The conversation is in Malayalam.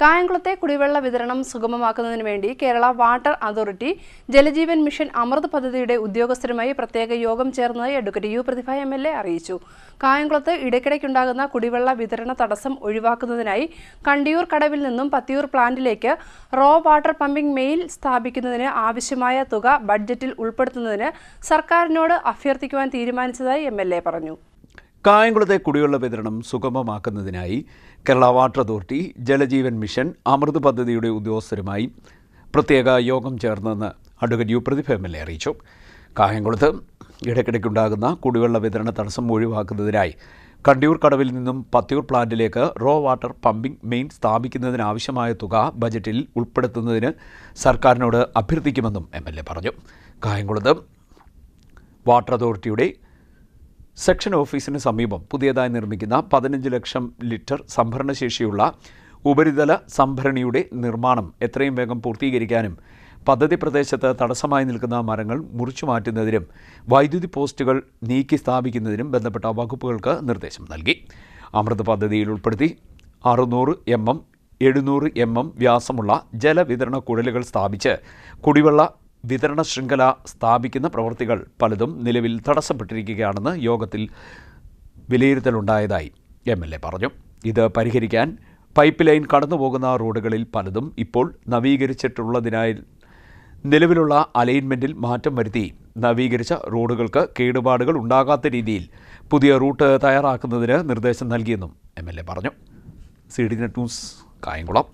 കായംകുളത്തെ കുടിവെള്ള വിതരണം സുഗമമാക്കുന്നതിന് വേണ്ടി Kerala water authority Jaljeevan mission Amrut പദ്ധതിയുടെ ഉദ്യോഗസ്ഥരുമായി പ്രത്യേക യോഗം ചേർന്നതായി അഡ്വക്കേറ്റ് യു പ്രതിഭ എം.എൽ.എ. അറിയിച്ചു. കായംകുളത്ത് ഇടയ്ക്കിടയ്ക്കുണ്ടാകുന്ന കുടിവെള്ള വിതരണ തടസ്സം ഒഴിവാക്കുന്നതിനായി കണ്ടിയൂർ കടവിൽ നിന്നും പത്തിയൂർ പ്ലാന്റിലേക്ക് റോ വാട്ടർ പമ്പിംഗ് മെയിൻ സ്ഥാപിക്കുന്നതിന് ആവശ്യമായ തുക ബഡ്ജറ്റിൽ ഉൾപ്പെടുത്തുന്നതിന് സർക്കാരിനോട് അഭ്യർത്ഥിക്കുവാൻ തീരുമാനിച്ചതായി എം.എൽ.എ. പറഞ്ഞു. കായംകുളത്തെ കുടിവെള്ള വിതരണം സുഗമമാക്കുന്നതിനായി Kerala water authority Jaljeevan mission Amrut പദ്ധതിയുടെ ഉദ്യോഗസ്ഥരുമായി പ്രത്യേക യോഗം ചേർന്നെന്ന് അഡ്വക്കേറ്റ് യു പ്രതിഭ എം.എൽ.എ. അറിയിച്ചു. കായംകുളത്ത് ഇടയ്ക്കിടയ്ക്കുണ്ടാകുന്ന കുടിവെള്ള വിതരണ തടസ്സം ഒഴിവാക്കുന്നതിനായി കണ്ടിയൂർ കടവിൽ നിന്നും പത്തിയൂർ പ്ലാന്റിലേക്ക് റോ വാട്ടർ പമ്പിംഗ് മെയിൻ സ്ഥാപിക്കുന്നതിനാവശ്യമായ തുക ബജറ്റിൽ ഉൾപ്പെടുത്തുന്നതിന് സർക്കാരിനോട് അഭ്യർത്ഥിക്കുമെന്നും എം.എൽ.എ. പറഞ്ഞു. കായംകുളത്ത് വാട്ടർ അതോറിറ്റിയുടെ സെക്ഷൻ ഓഫീസിന് സമീപം പുതിയതായി നിർമ്മിക്കുന്ന 15 ലക്ഷം ലിറ്റർ സംഭരണശേഷിയുള്ള ഉപരിതല സംഭരണിയുടെ നിർമ്മാണം എത്രയും വേഗം പൂർത്തീകരിക്കാനും പദ്ധതി പ്രദേശത്ത് തടസ്സമായി നിൽക്കുന്ന മരങ്ങൾ മുറിച്ചു മാറ്റുന്നതിനും വൈദ്യുതി പോസ്റ്റുകൾ നീക്കി സ്ഥാപിക്കുന്നതിനും ബന്ധപ്പെട്ട വകുപ്പുകൾക്ക് നിർദ്ദേശം നൽകി. അമൃത് പദ്ധതിയിൽ ഉൾപ്പെടുത്തി 600 mm 700 mm വ്യാസമുള്ള ജലവിതരണ കുഴലുകൾ സ്ഥാപിച്ച് കുടിവെള്ള വിതരണ ശൃംഖല സ്ഥാപിക്കുന്ന പ്രവൃത്തികൾ പലതും നിലവിൽ തടസ്സപ്പെട്ടിരിക്കുകയാണെന്ന് യോഗത്തിൽ വിലയിരുത്തലുണ്ടായതായി എം.എൽ.എ. പറഞ്ഞു. ഇത് പരിഹരിക്കാൻ പൈപ്പ് ലൈൻ കടന്നുപോകുന്ന റോഡുകളിൽ പലതും ഇപ്പോൾ നവീകരിച്ചിട്ടുള്ളതിനാൽ നിലവിലുള്ള അലൈൻമെൻറ്റിൽ മാറ്റം വരുത്തി നവീകരിച്ച റോഡുകൾക്ക് കേടുപാടുകൾ ഉണ്ടാകാത്ത രീതിയിൽ പുതിയ റൂട്ട് തയ്യാറാക്കുന്നതിന് നിർദ്ദേശം നൽകിയെന്നും എം.എൽ.എ. പറഞ്ഞു. CDNet news, Kayamkulam.